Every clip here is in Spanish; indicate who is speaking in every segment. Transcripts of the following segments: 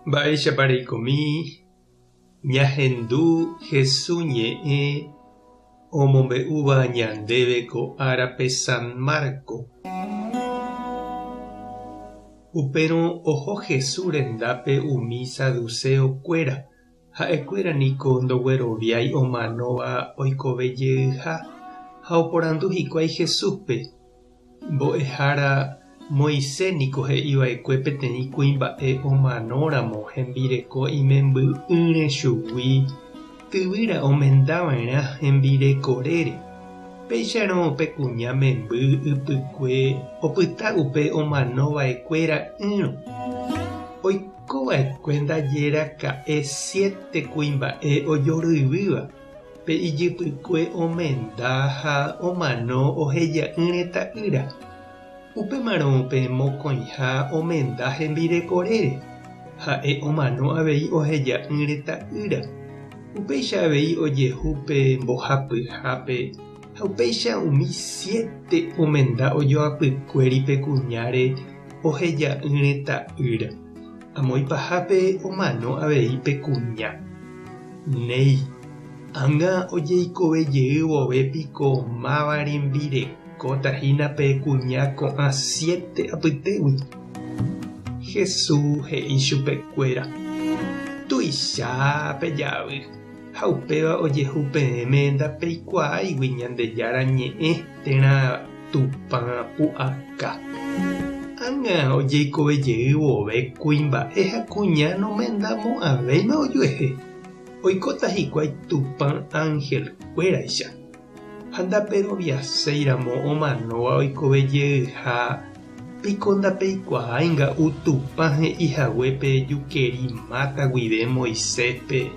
Speaker 1: Mba'éichapareikomi ñahendu Jesús ñe'ẽ omombe'úva ñandéve ko árape San Marco. Upérõ oho Jesús rendápe umi saduceokuéra. Ha'ekuéra niko ndogueroviái omanóva oikovejeyha ha oporandu hikuái Jesúspe. Mbo'ehára Moisés niko he'iva'ekue peteĩ kuimba'e omanóramo hembireko imemby'ỹre chugui tyvýra omendava'erã hembirekorére. Péicharõ pe kuña memby ypykue opyta upe omanova'ekuéra yrõ. Oikova'ekue ndajéra ka'e 7 kuimba'e ojoryvýva pe ijypykue omenda ha omano oheja'ỹre ta'ýra. Upemarõ pe mokõiha omenda hembirekorére ha'e omano avei oheja'ỹre ta'ýra. Upéicha avei ojehu pe mbohapyhápe ha upéicha umi 7 omenda ojoapykuéri pe kuñáre oheja'ỹre ta'ýra. Amoipahápe omano avei pe kuña. Néi, ãnga ojeikovejeývo vovépiko máva rembireko tahína pe kuña ko'ã 7 apytégui. Jesús he'i chupekuéra: tuichápe javy. Ha upéva ojehu peẽme ndapeikuaáigui Ñandejára ñe'ẽ térã tupã pu'aka. Ãnga ojeikovejeývo vove kuimba'e ha kuña nomendamo'ãvéima ojuehe. Oikóta hikuái tupã ángelkuéraicha. Ha ndaperoviaséiramo omanóva oikovejeyha piko ndapeikuaáinga utupã he'ihaguépe jukeri mata guive Moiséspe.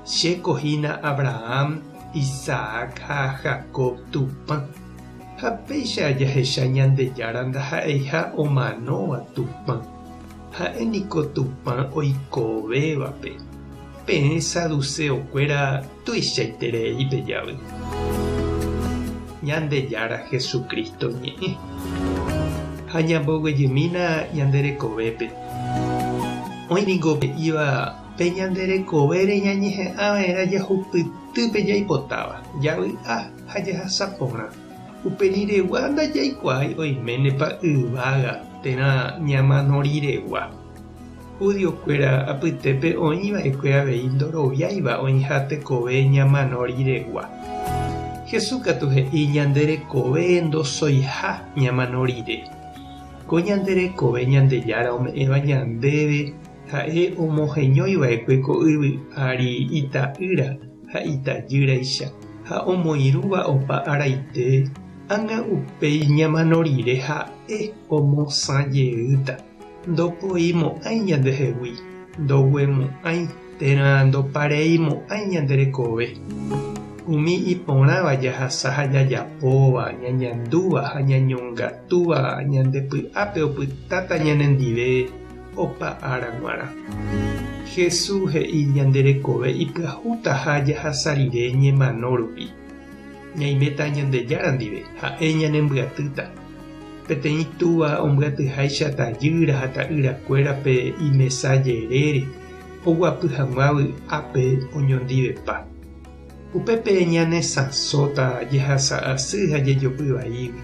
Speaker 1: Chekohína Abraham, Isaac ha Jacob tupã. Ha péicha jahecha Ñandejára ndaha'eiha omanóva tupã. Ha'éniko tupã oikovévape. Peẽ saduceokuéra tuichaiterei pe javy. Ñandejára Jesucristo ñe'ẽ. Ha ñamboguejymína ñanderekovépe. Oĩniko pe'íva pe ñanderekóvere ñañehe'ãva'erã jahupytýpe jaipotáva, javy'a ha jahasaporã. Uperiregua ndajaikuái oiménepa yvága térã ñamanoriregua. Judiokuéra apytépe oĩva'ekue avei ndoroviáiva oĩha tekove ñamanoriregua. Jesús katu he'i ñanderekove ndosoiha ñamanorire. Ko ñanderekove Ñandejára ome'ẽva ñandéve ha'e omoheñóiva'ekue ko yvy ári ita'ýra ha itajýraicha ha omoirũva opa araite. Ãnga upéi ñamanorire ha'e omosãjeýta. Ndopoimo'ãi ñandehegui, ndoguemo'ãi térã ndopareimo'ãi ñanderekove. Umi iporãva jahasa ha jajapóva ñañandúva ha ñañongatúva ñandepy'ápe opytáta ñanendive opa ára g̃uarã. Jesús he'i ñanderekove ipyahúta ha jahasa rire ñemano rupi. Ñaiméta Ñandejára ndive ha'e ñanembyatýta. Peteĩ túva ombyatyháicha tajýra ha ta'yrakuérape imesãjerére oguapy hag̃uávy ápe oñondivepa. Upépe ñanesãsóta jehasa asy ha jejopyvaígui.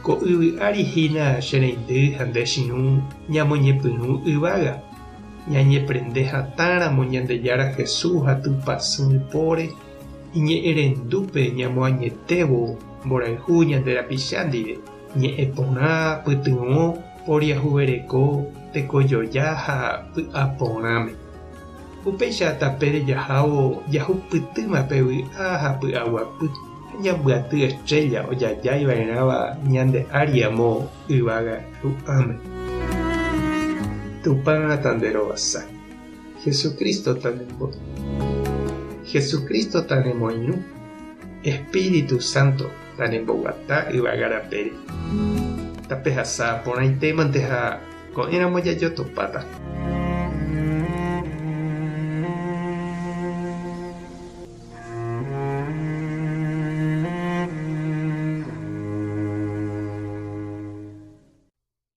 Speaker 1: Ko yvy ári hína chereindy ha ndechirũ ñamoñepyrũ yvága. Ñañeprende hatãramo Ñandejára Jesús ha typasýpore iñe'ẽrendúpe ñamoañetévo mborayhu ñanderapicha ndive. Ñe'ẽ porã pytyvõ poriahuvereko tekojoja ha py'aporãme. Upéicha tapére jahávo jahupytýma pe vy'a ha py'aguapy. Ñambyaty estrella ojajáiva'erãva ñande áriamo yvága ru'ãme. Tupã tanderovasa. Jesucristo tanembo. Jesucristo tanemoirũ. Espíritu Santo tanemboguata yvága rapére. Tapehasa porãitémante ha ko'ẽramo jajotopáta.